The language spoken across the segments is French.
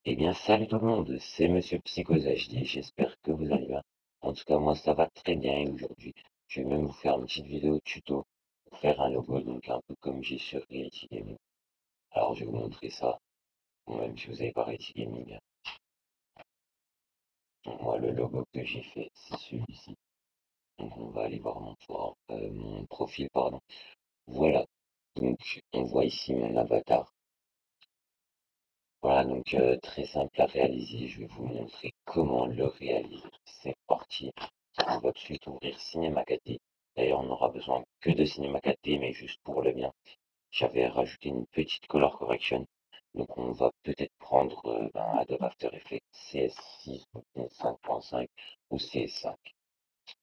Eh bien, salut tout le monde, c'est Monsieur Psychose HD, j'espère que vous allez bien. En tout cas, moi, ça va très bien et aujourd'hui, je vais même vous faire une petite vidéo tuto pour faire un logo, donc un peu comme j'ai sur Reality Gaming. Alors, je vais vous montrer ça, ou même si vous avez pas Reality Gaming. Donc, moi, le logo que j'ai fait, c'est celui-ci. Donc, on va aller voir mon profil, pardon. Voilà, donc, on voit ici mon avatar. Voilà, donc très simple à réaliser. Je vais vous montrer comment le réaliser. C'est parti. On va tout de suite ouvrir Cinema 4D. D'ailleurs, on n'aura besoin que de Cinema 4D, mais juste pour le bien. J'avais rajouté une petite color correction. Donc on va peut-être prendre Adobe After Effects CS6 ou 5.5 ou CS5.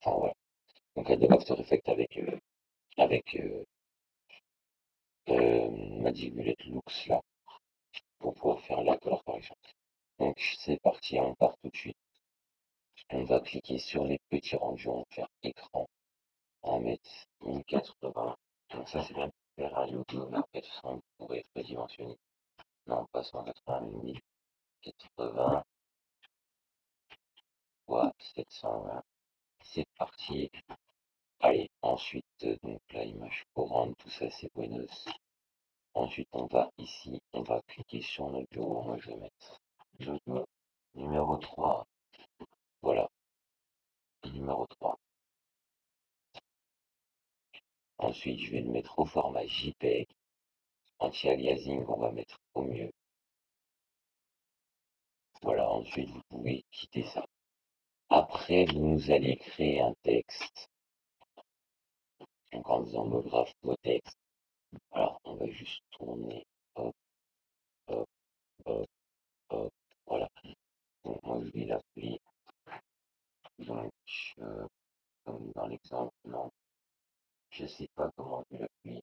Enfin voilà. Donc Adobe After Effects avec Magic Bullet Looks là pour pouvoir faire la color correction. Donc c'est parti, on part tout de suite. On va cliquer sur les petits rendus, on va faire écran, on va mettre 1080. Donc ça c'est bien pour faire un logo, mais après tout ça on pourrait redimensionner. Non, pas 180, 1080, voilà, 720. C'est parti. Allez, ensuite, donc la image courante, tout ça c'est buenos. Ensuite on va ici, on va cliquer sur notre bureau, moi je vais mettre logo numéro 3. Voilà, numéro 3. Ensuite, je vais le mettre au format JPEG. Anti-aliasing, on va mettre au mieux. Voilà, ensuite, vous pouvez quitter ça. Après, vous allez créer un texte. Donc, en faisant le graphe vos textes. Alors, on va juste tourner. Hop, hop, hop, hop. Voilà. Donc, moi, je vais l'appeler. Donc, comme dans l'exemple, non. Je sais pas comment je vais l'appeler.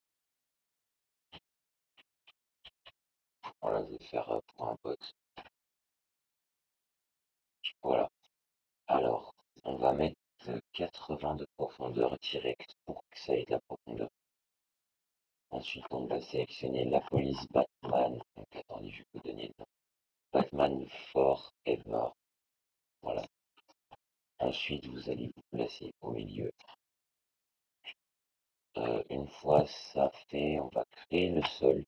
Voilà, je vais faire pour un bot. Voilà. Alors, on va mettre 80 de profondeur direct pour que ça ait de la profondeur. Ensuite, on va sélectionner la police Batman. Donc, attendez, je vais vous donner le nom. Batman Forever. Voilà. Ensuite, vous allez vous placer au milieu. Une fois ça fait, on va créer le sol.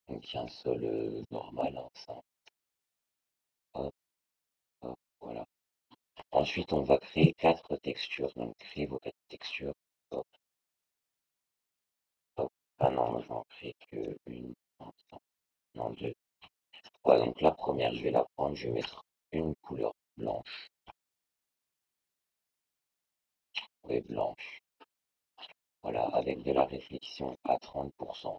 Donc, il y a un sol normal, hein, simple. Hop, hop, voilà. Ensuite, on va créer 4 textures. Donc, créez vos 4 textures. Hop, hop. Ah non, moi, je vais en créer que une. Non, deux. Voilà, donc la première, je vais la prendre, je vais mettre une couleur blanche. Ouais, blanche. Voilà, avec de la réflexion à 30%.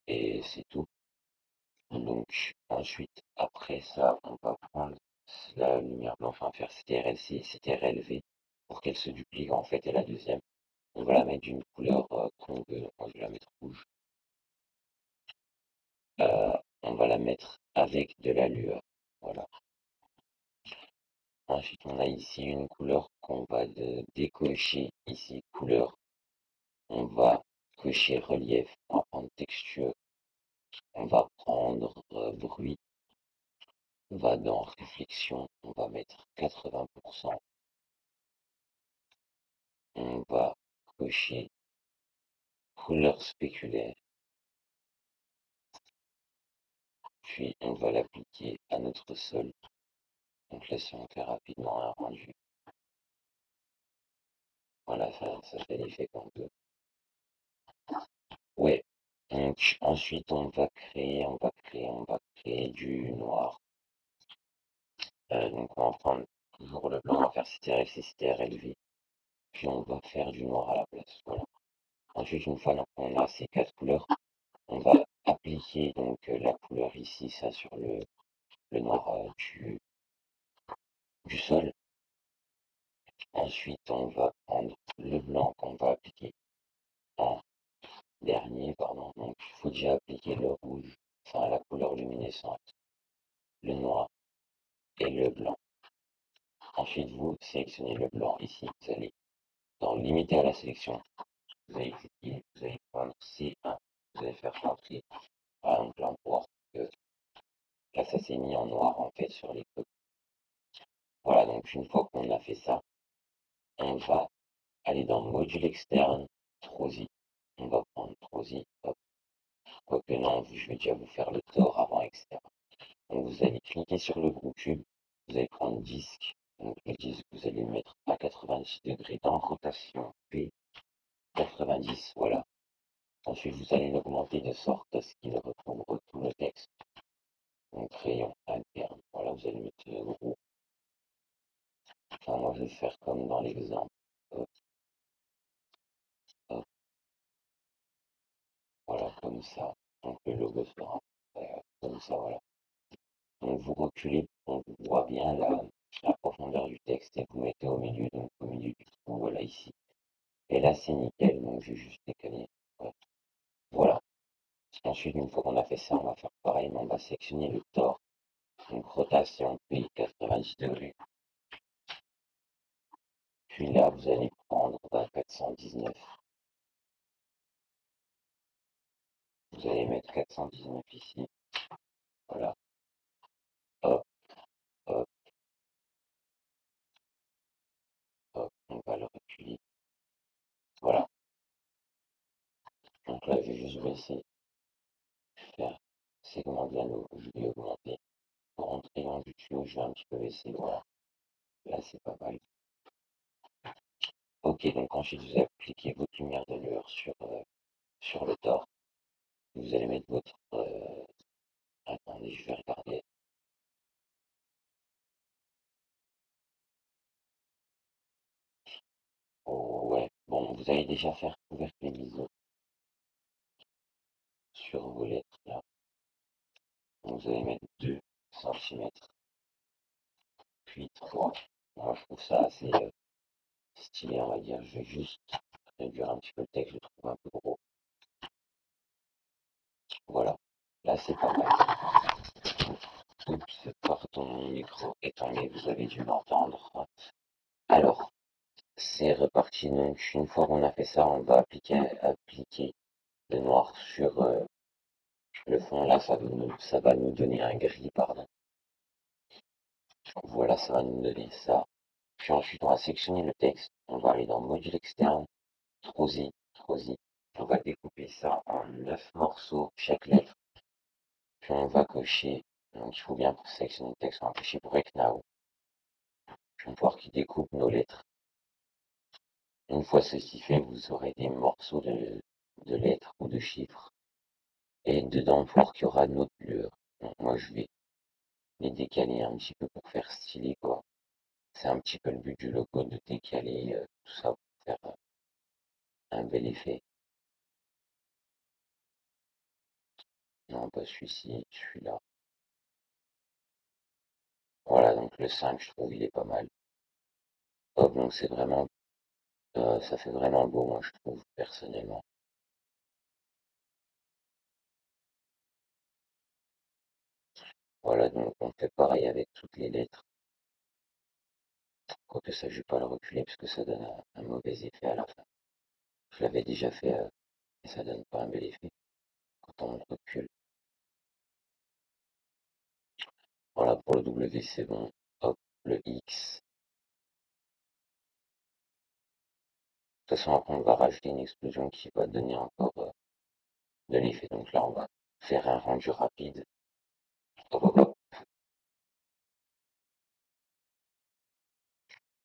Et c'est tout. Donc, ensuite, après ça, on va prendre la lumière blanche, on va faire CTRL-C, CTRL-V pour qu'elle se duplique en fait. Et la deuxième, on va la mettre d'une couleur qu'on veut. Donc, moi, je vais la mettre rouge. On va la mettre avec de la lueur. Voilà. Ensuite, on a ici une couleur qu'on va décocher. Ici, couleur. On va cocher relief. On va prendre texture. On va prendre bruit. On va dans réflexion. On va mettre 80%. On va cocher couleur spéculaire. Puis, on va l'appliquer à notre sol. Donc là, si on fait rapidement un rendu. Voilà, ça fait l'effet qu'on veut. Ouais. Donc, ensuite, on va créer du noir. Donc, on va prendre toujours le blanc, on va faire CTRL-C, CTRL-V. Puis, on va faire du noir à la place. Voilà. Ensuite, une fois qu'on a ces 4 couleurs, on va appliquer donc la couleur ici, ça sur le noir du sol. Ensuite, on va prendre le blanc qu'on va appliquer en dernier, pardon. Donc, il faut déjà appliquer le rouge, enfin la couleur luminescente, le noir et le blanc. Ensuite, vous sélectionnez le blanc ici. Vous allez dans limiter à la sélection. Vous allez cliquer, vous allez prendre C1. Vous allez faire entrer. Par exemple, là, on pourra ça s'est mis en noir en fait sur les copies. Voilà, donc une fois qu'on a fait ça, on va aller dans module externe, Trosi. On va prendre Trosi, hop. Quoique non, je vais déjà vous faire le tort avant, etc. Donc vous allez cliquer sur le gros cube, vous allez prendre disque, donc le disque vous allez le mettre à 90 degrés dans rotation P, 90, voilà. Ensuite vous allez l'augmenter de sorte à ce qu'il recouvre tout le texte. Donc crayon interne, voilà, vous allez mettre le gros. Enfin moi je vais faire comme dans l'exemple. Hop, hop, voilà, comme ça. Donc le logo sera comme ça, voilà. Donc vous reculez, on voit bien la profondeur du texte et vous mettez au milieu, donc au milieu du trou, voilà ici. Et là c'est nickel, donc j'ai juste décalé. Ouais. Voilà. Ensuite, une fois qu'on a fait ça, on va faire pareil, mais on va sélectionner le tore. Donc rotation P 90 degrés. Puis là, vous allez prendre 419. Vous allez mettre 419 ici. Voilà. Hop, hop, hop. On va le reculer. Voilà. Donc là, je vais juste baisser, faire segment de l'anneau. Je vais augmenter. Pour rentrer dans du tuyau, je vais un petit peu baisser. Voilà. Là, c'est pas mal. Ok, donc ensuite, vous appliquez votre lumière de lueur sur le tore. Vous allez mettre votre... attendez, je vais regarder. Oh, ouais, bon, vous allez déjà faire couvercle les biseaux sur vos lettres là. Donc, vous allez mettre 2 centimètres, puis 3. Moi, je trouve ça assez stylé, on va dire. Je vais juste réduire un petit peu le texte, je le trouve un peu gros. Voilà, là, c'est pas mal. Oups, pardon, mon micro est tombé, vous avez dû l'entendre. Alors, c'est reparti. Donc, une fois qu'on a fait ça, on va appliquer le noir sur le fond. Là, ça va nous donner un gris, pardon. Voilà, ça va nous donner ça. Puis ensuite, on va sélectionner le texte. On va aller dans module externe, Trosi, Trosi. On va découper ça en 9 morceaux, chaque lettre. Puis on va cocher. Donc il faut bien pour sélectionner le texte, on va cocher Break Now. Puis on va voir qu'il découpe nos lettres. Une fois ceci fait, vous aurez des morceaux de lettres ou de chiffres. Et dedans, voir qu'il y aura notre lueur. Donc moi, je vais les décaler un petit peu pour faire stylé, quoi. C'est un petit peu le but du logo, de décaler tout ça pour faire un bel effet. Non, pas celui-ci, celui-là. Voilà, donc le 5, je trouve, il est pas mal. Hop, donc c'est vraiment, ça fait vraiment beau, moi, je trouve, personnellement. Voilà, donc on fait pareil avec toutes les lettres. Quoique ça, je vais pas le reculer parce que ça donne un mauvais effet à la fin. Je l'avais déjà fait et ça donne pas un bel effet quand on le recule. Voilà, pour le W, c'est bon. Hop, le X. De toute façon, après, on va rajouter une explosion qui va donner encore de l'effet. Donc là, on va faire un rendu rapide. Hop, hop, hop.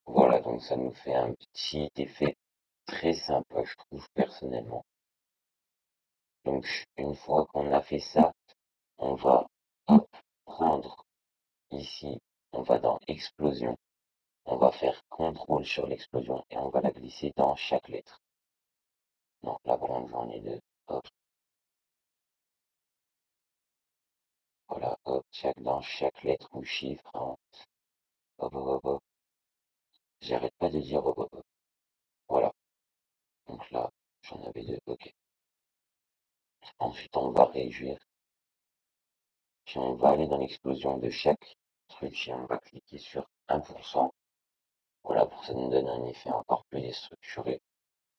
Voilà, donc ça nous fait un petit effet très sympa, je trouve, personnellement. Donc, une fois qu'on a fait ça, on va hop, prendre ici, on va dans explosion, on va faire contrôle sur l'explosion et on va la glisser dans chaque lettre. Donc la grande, j'en ai deux. Hop, voilà, hop, dans chaque lettre ou chiffre. Hein. Hop, hop, hop, hop. J'arrête pas de dire hop, hop, hop. Voilà. Donc là, j'en avais deux. Ok. Ensuite, on va réduire. Puis on va aller dans l'explosion de chaque truc et on va cliquer sur 1%. Voilà, pour que ça nous donne un effet encore plus déstructuré.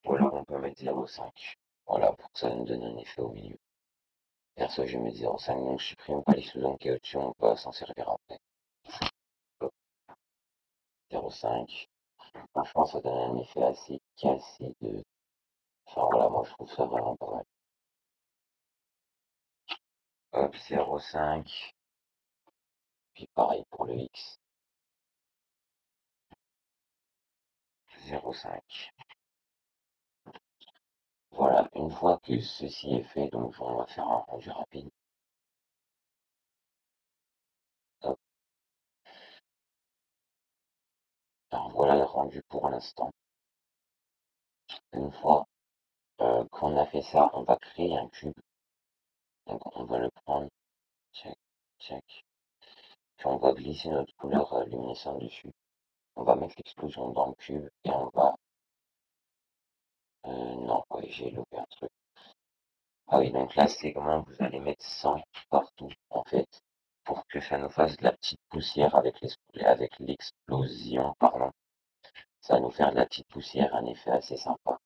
Voilà, on peut mettre 0,5. Voilà, pour que ça nous donne un effet au milieu. Perso, je mets 0,5, donc je supprime pas les sous-zones qui est au-dessus, on va s'en servir après. Hop, 0,5. Franchement, ça donne un effet assez cassé de. Enfin voilà, moi je trouve ça vraiment pas mal. Hop, 0,5. Puis pareil pour le X. 0,5. Voilà, une fois que ceci est fait, donc on va faire un rendu rapide. Hop. Alors voilà le rendu pour l'instant. Une fois qu'on a fait ça, on va créer un cube. Donc on va le prendre, check, check. Puis on va glisser notre couleur luminescente dessus. On va mettre l'explosion dans le cube et on va. Non, ouais, j'ai loupé un truc. Ah oui, donc là c'est comment vous allez mettre 100 partout en fait, pour que ça nous fasse de la petite poussière avec l'explosion, pardon. Ça va nous faire de la petite poussière, un effet assez sympa.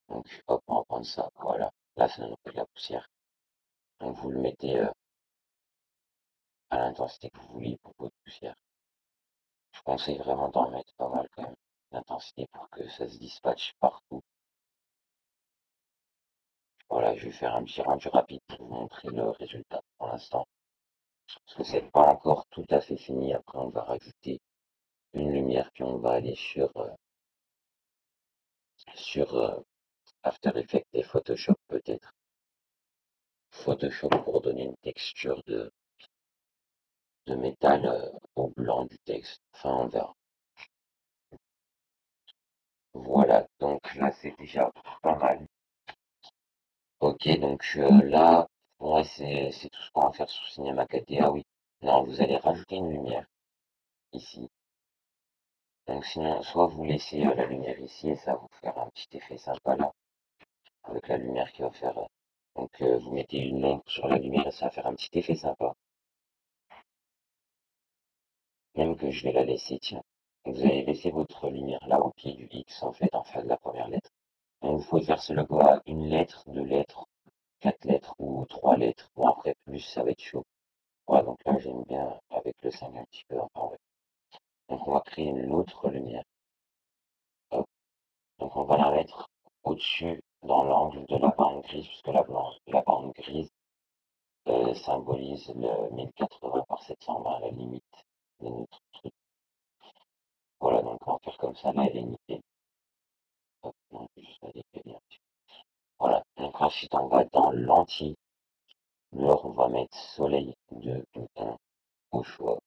Donc hop, on va prendre ça, voilà. Là ça nous fait de la poussière. Donc vous le mettez à l'intensité que vous voulez pour votre poussière. Je conseille vraiment d'en mettre pas mal quand même, l'intensité pour que ça se dispatche partout. Voilà, je vais faire un petit rendu rapide pour vous montrer le résultat pour l'instant. Parce que c'est pas encore tout à fait fini. Après, on va rajouter une lumière, puis on va aller sur After Effects et Photoshop peut-être. Photoshop pour donner une texture de métal au blanc du texte. Enfin, on verra. Voilà, donc là, c'est déjà pas mal. Ok, donc là, ouais, c'est tout ce qu'on va faire sur Cinema 4D. Ah oui, non, vous allez rajouter une lumière ici. Donc sinon, soit vous laissez la lumière ici et ça va vous faire un petit effet sympa là, avec la lumière qui va faire. Donc vous mettez une ombre sur la lumière et ça va faire un petit effet sympa. Même que je vais la laisser, tiens. Vous allez laisser votre lumière là au pied du X en fait, en face de la première lettre. Donc vous pouvez faire ce logo à une lettre, deux lettres, quatre lettres ou trois lettres. Bon après plus ça va être chaud. Voilà, donc là j'aime bien avec le 5 un petit peu. Enfin, ouais. Donc on va créer une autre lumière. Hop. Donc on va la mettre au-dessus dans l'angle de la bande grise, puisque la bande grise symbolise le 1080 par 720 à la limite de notre truc. Voilà, donc on va faire comme ça, là elle est nickel. Hop, donc juste la décaler un petit peu. Voilà, donc ensuite on va dans l'anti. Là on va mettre soleil de bouton au choix.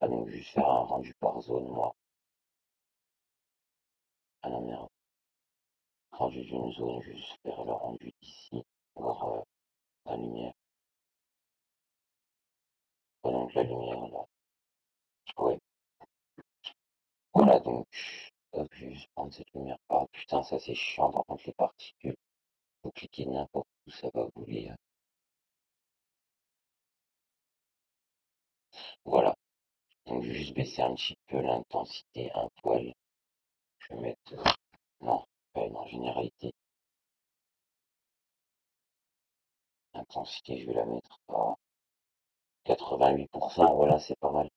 Ah, donc juste faire un rendu par zone, moi. Ah non merde. Rendu d'une zone, juste faire le rendu d'ici pour la lumière. Ouais, donc la lumière là. Ouais. Voilà donc. Hop, je vais juste prendre cette lumière. Ah putain, ça c'est chiant par contre les particules. Faut cliquer n'importe où, ça va bouler. Voilà. Donc je vais juste baisser un petit peu l'intensité, un poil. Je vais mettre. Non, non, généralité. Intensité, je vais la mettre à 88%. Voilà, c'est pas mal.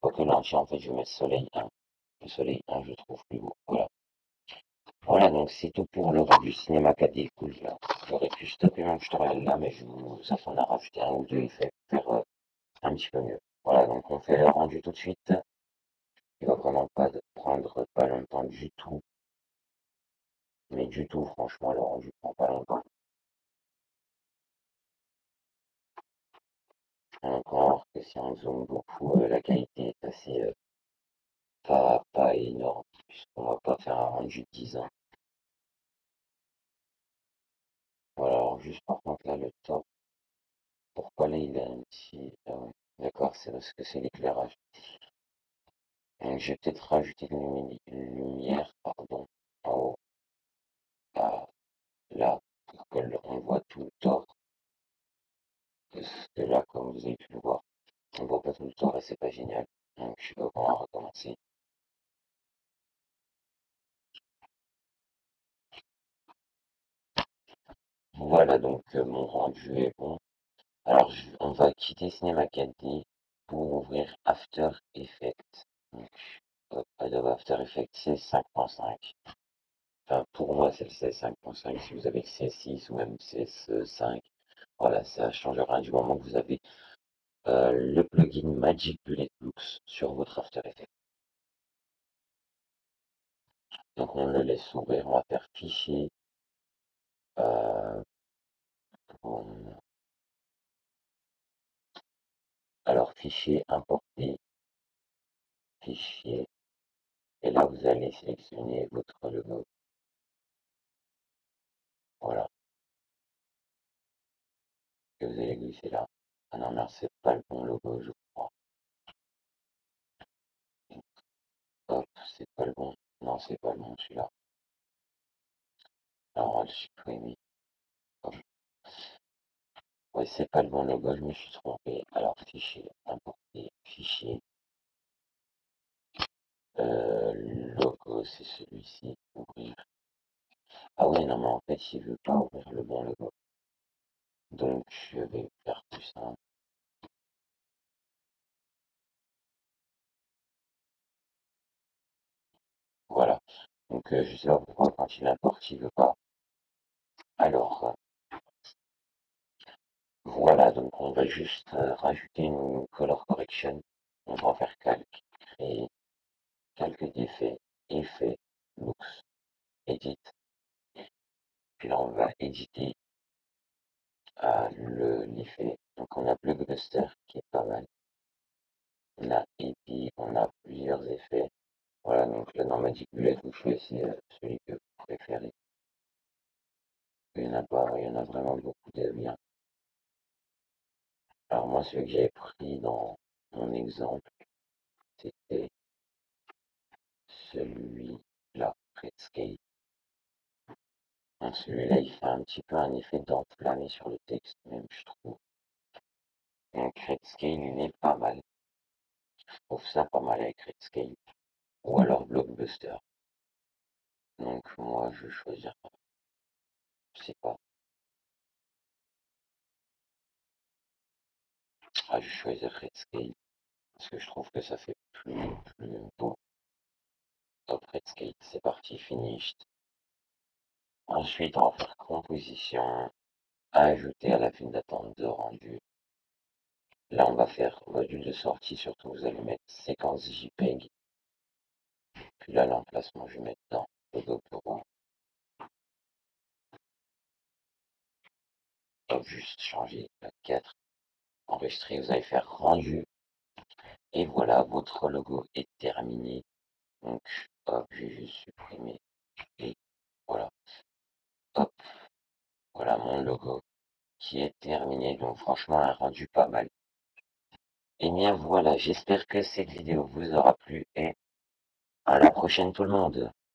Quoique l'entier, en fait, je vais mettre soleil 1. Le soleil 1, je trouve plus beau. Voilà. Voilà, donc c'est tout pour le revue cinéma 4D. Cool, là. J'aurais pu stopper mon tutoriel là, mais je vous afin d'en rajouter un ou deux effets pour faire un petit peu mieux. Voilà, donc on fait le rendu tout de suite. Il va vraiment pas prendre pas longtemps du tout. Mais du tout, franchement, le rendu prend pas longtemps. Encore que si on zoome beaucoup, la qualité est assez pas énorme, puisqu'on va pas faire un rendu de 10 ans. Voilà, alors juste par contre là, le top, pourquoi là il a un petit. Ah ouais, d'accord, c'est parce que c'est l'éclairage. Donc je vais peut-être rajouter une lumière, pardon, en haut, là, pour qu'on voit tout le tort. Parce que là, comme vous avez pu le voir, on voit pas tout le tort et c'est pas génial. Donc je sais pas comment recommencer. Voilà, donc mon rendu est bon. Alors, on va quitter Cinema 4D pour ouvrir After Effects. Donc, Adobe After Effects CS5.5. Enfin, pour moi, c'est le CS5.5. Si vous avez le CS6 ou même CS5, voilà, ça change rien du moment que vous avez le plugin Magic Bullet Looks sur votre After Effects. Donc, on le laisse ouvrir. On va faire fichier. euh, alors, fichier importer, fichier. Et là, vous allez sélectionner votre logo. Voilà. Et vous allez glisser là. Ah non, non, c'est pas le bon logo, je crois. Hop, c'est pas le bon. Non, c'est pas le bon, celui-là. Alors, on va le supprimer. Hop. Ouais, c'est pas le bon logo, je me suis trompé. Alors, fichier, importer, fichier. Logo, c'est celui-ci. Ouvrir. Ah ouais, non, mais en fait, il veut pas ouvrir le bon logo. Donc, je vais faire plus simple. Voilà. Donc, je sais pas pourquoi quand il importe, il veut pas. Alors, voilà, donc on va juste rajouter une color correction. On va en faire calque, créer, calque d'effet, effet, looks, edit. Puis là, on va éditer l'effet. Donc on a Blockbuster qui est pas mal. On a Epi, on a plusieurs effets. Voilà, donc là dans Magic Bullet, vous choisissez celui que vous préférez. Il y en a pas, il y en a vraiment beaucoup de bien. Alors moi, celui que j'avais pris dans mon exemple, c'était celui-là, Redscape. Donc celui-là, il fait un petit peu un effet d'enflammé sur le texte, même, je trouve. Donc Redscale, il est pas mal. Je trouve ça pas mal avec Redscale. Ou alors Blockbuster. Donc moi, je vais choisir, je sais pas. Ah, je vais choisir Redscale. Parce que je trouve que ça fait plus beau. Top Redscale, c'est parti, finished. Ensuite, on va faire composition, ajouter à la file d'attente de rendu. Là, on va faire module de sortie, surtout vous allez mettre séquence JPEG. Puis là, l'emplacement, je vais mettre dans logo bureau. Hop, juste changer la 4. Enregistrer, vous allez faire rendu. Et voilà, votre logo est terminé. Donc, hop, j'ai juste supprimé. Et voilà, hop, voilà mon logo qui est terminé. Donc, franchement, un rendu pas mal. Et bien voilà, j'espère que cette vidéo vous aura plu et à la prochaine tout le monde.